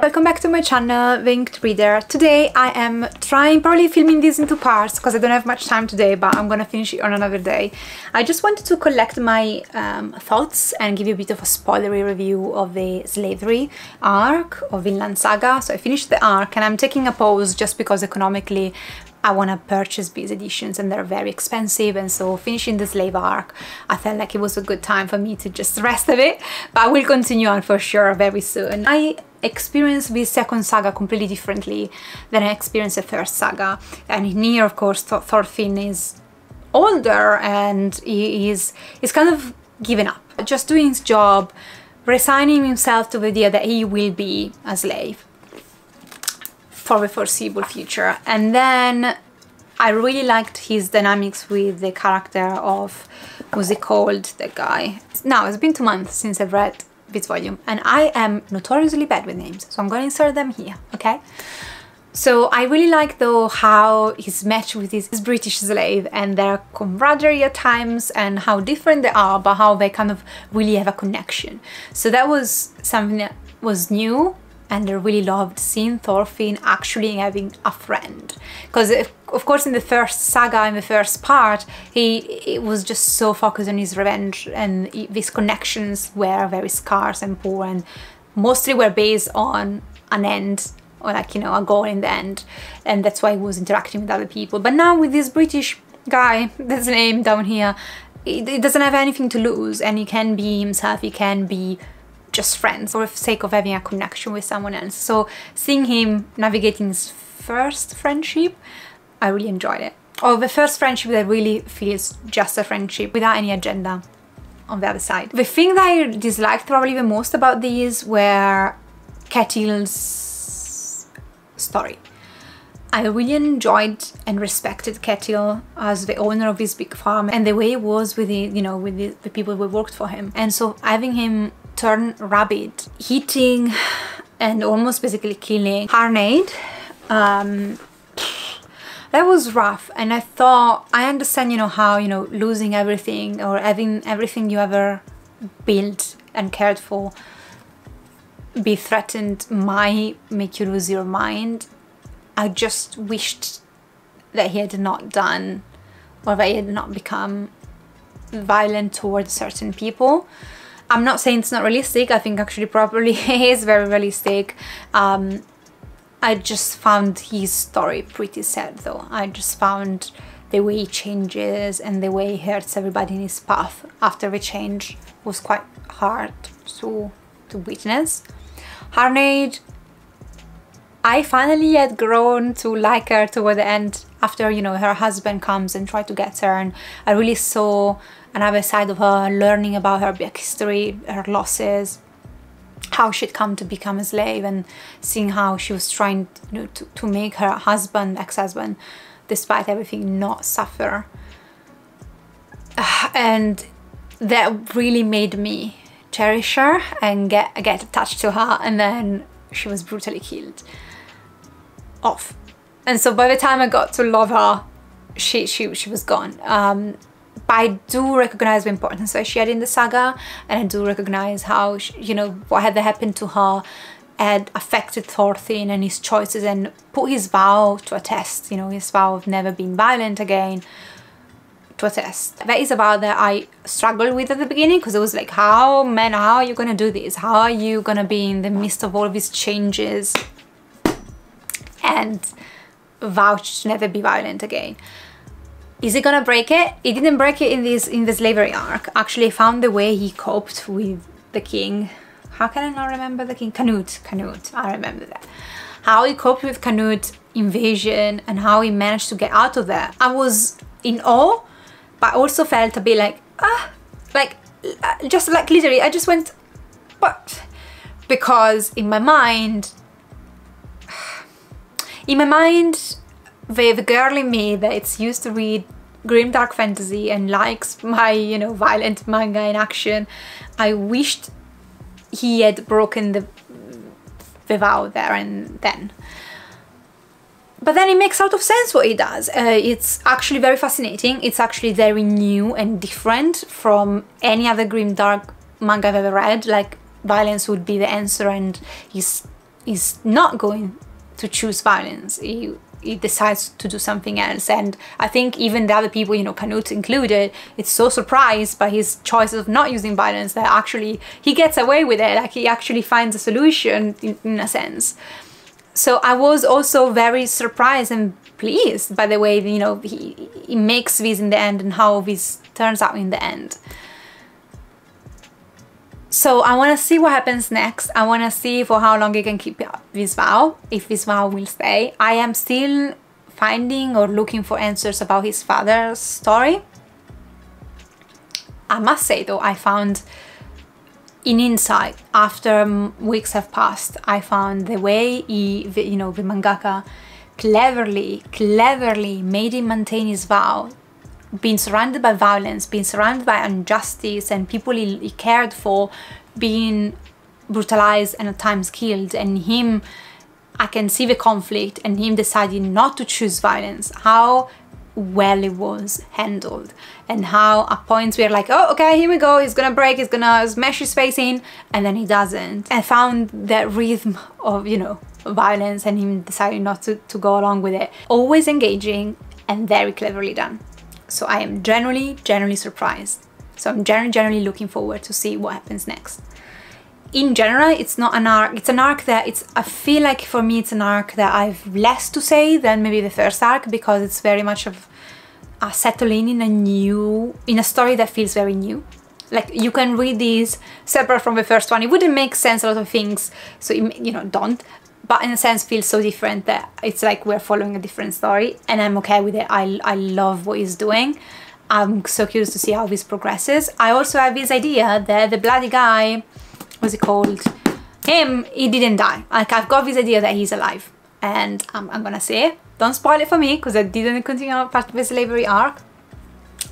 Welcome back to my channel, The Inked Reader. Today I am probably filming this in two parts because I don't have much time today, but I'm gonna finish it on another day. I just wanted to collect my thoughts and give you a bit of a spoilery review of the slavery arc of Vinland Saga. So I finished the arc and I'm taking a pause just because economically I want to purchase these editions and they're very expensive, and so finishing the slave arc, I felt like it was a good time for me to just rest a bit, but I will continue on for sure very soon. I experienced this second saga completely differently than I experienced the first saga, and in here of course Thorfinn is older and he's kind of given up, just doing his job, resigning himself to the idea that he will be a slave for the foreseeable future. And then I really liked his dynamics with the character of, what's he called, that guy. Now it's been 2 months since I've read this volume and I am notoriously bad with names, so I'm going to insert them here, okay? So I really like though how he's matched with his British slave and their camaraderie at times, and how different they are, but how they kind of really have a connection. So that was something that was new. And I really loved seeing Thorfinn actually having a friend, because of course in the first saga, in the first part, he was just so focused on his revenge, and these connections were very scarce and poor and mostly were based on an end, or like, you know, a goal in the end, and that's why he was interacting with other people. But now with this British guy, that's the name down here, he doesn't have anything to lose and he can be himself, he can be just friends for the sake of having a connection with someone else. So seeing him navigating his first friendship, I really enjoyed it. Or the first friendship that really feels just a friendship without any agenda on the other side. The thing that I disliked probably the most about these were Ketil's story. I really enjoyed and respected Ketil as the owner of this big farm and the way he was with the, you know, with the people who worked for him. And so having him turn rabid, hitting and almost basically killing Harnaid, that was rough. And I thought, I understand, you know, how, you know, losing everything or having everything you ever built and cared for be threatened might make you lose your mind. I just wished that he had not done, or that he had not become violent towards certain people. I'm not saying it's not realistic, I think actually probably is very realistic. I just found his story pretty sad though. I just found the way he changes and the way he hurts everybody in his path after the change was quite hard to witness. Harnaid, I finally had grown to like her toward the end, after, you know, her husband comes and tried to get her, and I really saw another side of her, learning about her back history, her losses, how she'd come to become a slave, and seeing how she was trying, you know, to make her husband, ex-husband, despite everything, not suffer. And that really made me cherish her and get attached to her. And then she was brutally killed off, and so by the time I got to love her, she was gone. But I do recognize the importance that she had in the saga, and I do recognize how she, you know, what had happened to her had affected Thorfinn and his choices, and put his vow to a test, you know, his vow of never being violent again to a test. That is a vow that I struggled with at the beginning, because it was like, how are you gonna do this? How are you gonna be in the midst of all of these changes and vouch to never be violent again? Is he gonna break it? He didn't break it in the slavery arc. Actually, I found the way he coped with the king. How can I not remember the king? Canute, I remember that. How he coped with Canute invasion and how he managed to get out of there. I was in awe, but also felt a bit like, just like literally, I just went, what? Because in my mind, the girl in me that's used to read grim dark fantasy and likes my, you know, violent manga in action, I wished he had broken the vow there and then. But then it makes a lot of sense what he does. It's actually very fascinating. It's actually very new and different from any other grim dark manga I've ever read. Like, violence would be the answer and he's is not going to choose violence. He decides to do something else, and I think even the other people, you know, Canute included, it's so surprised by his choice of not using violence that actually he gets away with it. Like, he actually finds a solution in a sense. So I was also very surprised and pleased by the way, you know, he makes this in the end and how this turns out in the end. So I want to see what happens next. I want to see for how long he can keep this vow, if this vow will stay. I am still finding or looking for answers about his father's story. I must say though, I found in insight, after weeks have passed, I found the way you know, the mangaka cleverly made him maintain his vow, being surrounded by violence, being surrounded by injustice, and people he cared for being brutalized and at times killed, and him, I can see the conflict and him deciding not to choose violence, how well it was handled, and how at points we're like, oh, okay, here we go, he's gonna break, he's gonna smash his face in, and then he doesn't. I found that rhythm of, you know, violence and him deciding not to go along with it, always engaging and very cleverly done. So I am generally surprised. So I'm generally looking forward to see what happens next. In general, it's not an arc, it's an arc that I feel like for me it's an arc that I've less to say than maybe the first arc, because it's very much of a settling in a story that feels very new. Like, you can read these separate from the first one, it wouldn't make sense, a lot of things, so you know, don't. But in a sense feels so different that it's like we're following a different story, and I'm okay with it. I love what he's doing. I'm so curious to see how this progresses. I also have this idea that the bloody guy, what's it called? He didn't die. Like, I've got this idea that he's alive, and I'm gonna say, don't spoil it for me because I didn't continue part of the slavery arc.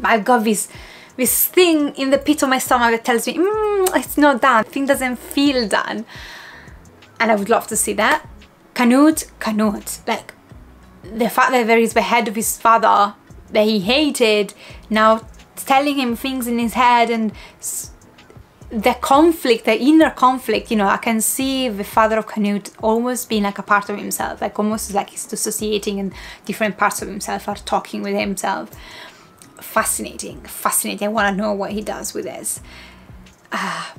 But I've got this thing in the pit of my stomach that tells me, it's not done. The thing doesn't feel done. And I would love to see that. Canute, like, the fact that there is the head of his father that he hated now telling him things in his head, and the conflict, the inner conflict, you know, I can see the father of Canute almost being like a part of himself, like almost like he's dissociating and different parts of himself are talking with himself. Fascinating. I want to know what he does with this. I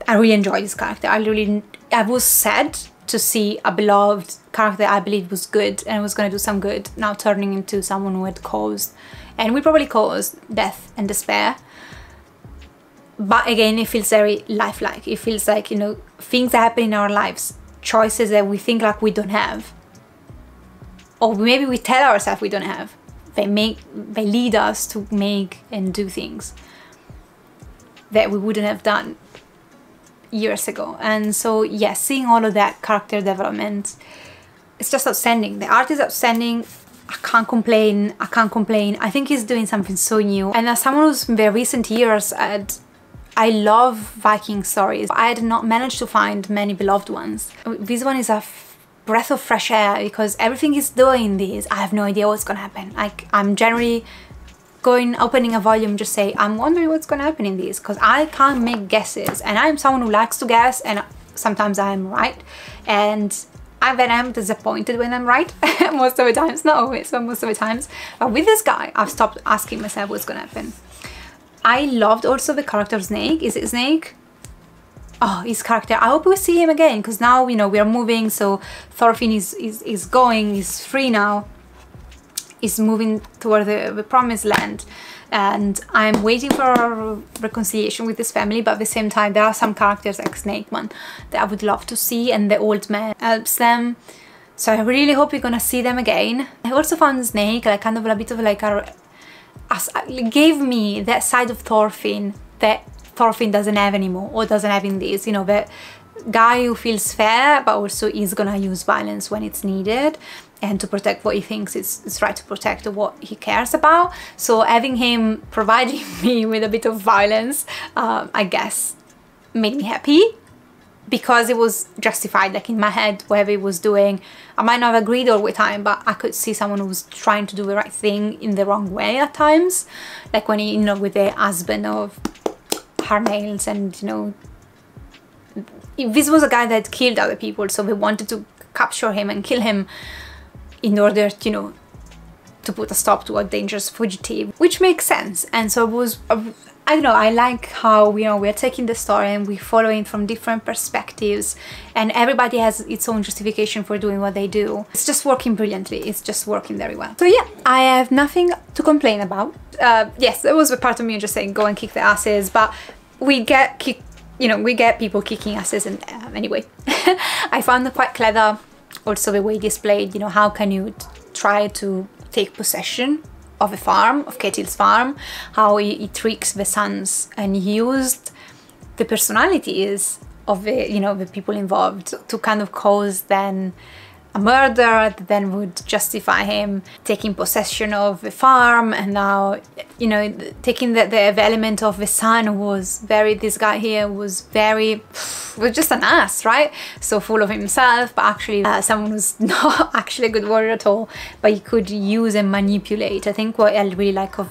really enjoyed this character. I was sad to see a beloved character I believe was good and was going to do some good, now turning into someone who had caused, and will probably cause, death and despair. But again, it feels very lifelike. It feels like, you know, things that happen in our lives, choices that we think like we don't have, or maybe we tell ourselves we don't have, they lead us to make and do things that we wouldn't have done years ago. And so yeah, seeing all of that character development, it's just outstanding. The art is outstanding. I can't complain. I think he's doing something so new, and as someone who's in the recent years I love Viking stories, I had not managed to find many beloved ones. This one is a breath of fresh air, because everything he's doing this, I have no idea what's gonna happen. Like, I'm generally opening a volume, just say, I'm wondering what's gonna happen in this, because I can't make guesses, and I'm someone who likes to guess, and sometimes I'm right, and then I'm disappointed when I'm right most of the times, not always, but most of the times. But with this guy, I've stopped asking myself what's gonna happen. I loved also the character Snake. Is it Snake? Oh, his character. I hope we see him again, because now, you know, we are moving, so Thorfinn is going, he's free now. He's moving toward the promised land, and I'm waiting for a reconciliation with his family, but at the same time there are some characters like Snakeman that I would love to see, and the old man helps them, so I really hope we're gonna see them again. I also found Snake like kind of a bit of like gave me that side of Thorfinn that Thorfinn doesn't have anymore, or doesn't have in this, you know, the guy who feels fair but also is gonna use violence when it's needed, and to protect what he thinks is right to protect, or what he cares about. So having him providing me with a bit of violence, I guess, made me happy, because it was justified. Like, in my head, whatever he was doing, I might not have agreed all the time, but I could see someone who was trying to do the right thing in the wrong way at times, like when he, you know, with the husband of her nails, and, you know, this was a guy that killed other people, so they wanted to capture him and kill him in order, you know, to put a stop to a dangerous fugitive, which makes sense. And so it was, I don't know, I like how, you know, we're taking the story and we're following from different perspectives, and everybody has its own justification for doing what they do. It's just working brilliantly. It's just working very well. So yeah, I have nothing to complain about. Yes, there was a part of me just saying go and kick the asses, but we get people kicking asses, and anyway. I found it quite clever also the way displayed, you know, how can you try to take possession of a farm, of Ketil's farm, how he tricks the sons, and he used the personalities of the, you know, the people involved to kind of cause then a murder that then would justify him taking possession of the farm. And now, you know, taking the element of the son was very, this guy here was just an ass, right? So full of himself, but actually someone who's not actually a good warrior at all, but he could use and manipulate. I think what I really like of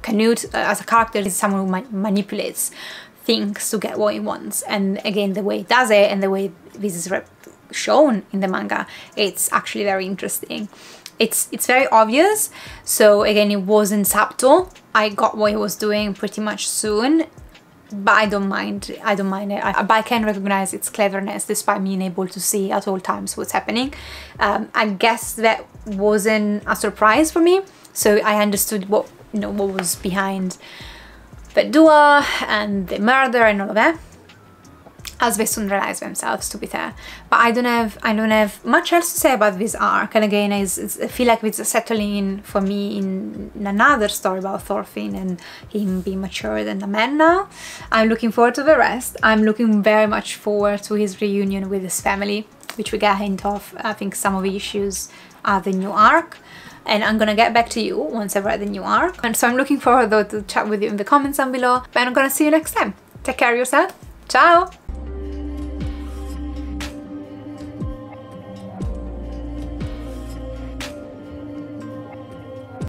Canute as a character is someone who manipulates things to get what he wants. And again, the way he does it and the way this is shown in the manga, it's actually very interesting. It's very obvious, so again, it wasn't subtle. I got what he was doing pretty much soon, but I don't mind it. But I can recognize its cleverness despite being able to see at all times what's happening. I guess that wasn't a surprise for me, so I understood what, you know, what was behind the duel and the murder and all of that, as they soon realize themselves, to be fair. But I don't have much else to say about this arc. And again, I feel like it's settling in for me in another story about Thorfinn and him being matured and a man now. I'm looking forward to the rest. I'm looking very much forward to his reunion with his family, which we get a hint of. I think some of the issues are the new arc, and I'm gonna get back to you once I've read the new arc. And so I'm looking forward though to chat with you in the comments down below, but I'm gonna see you next time. Take care of yourself. Ciao!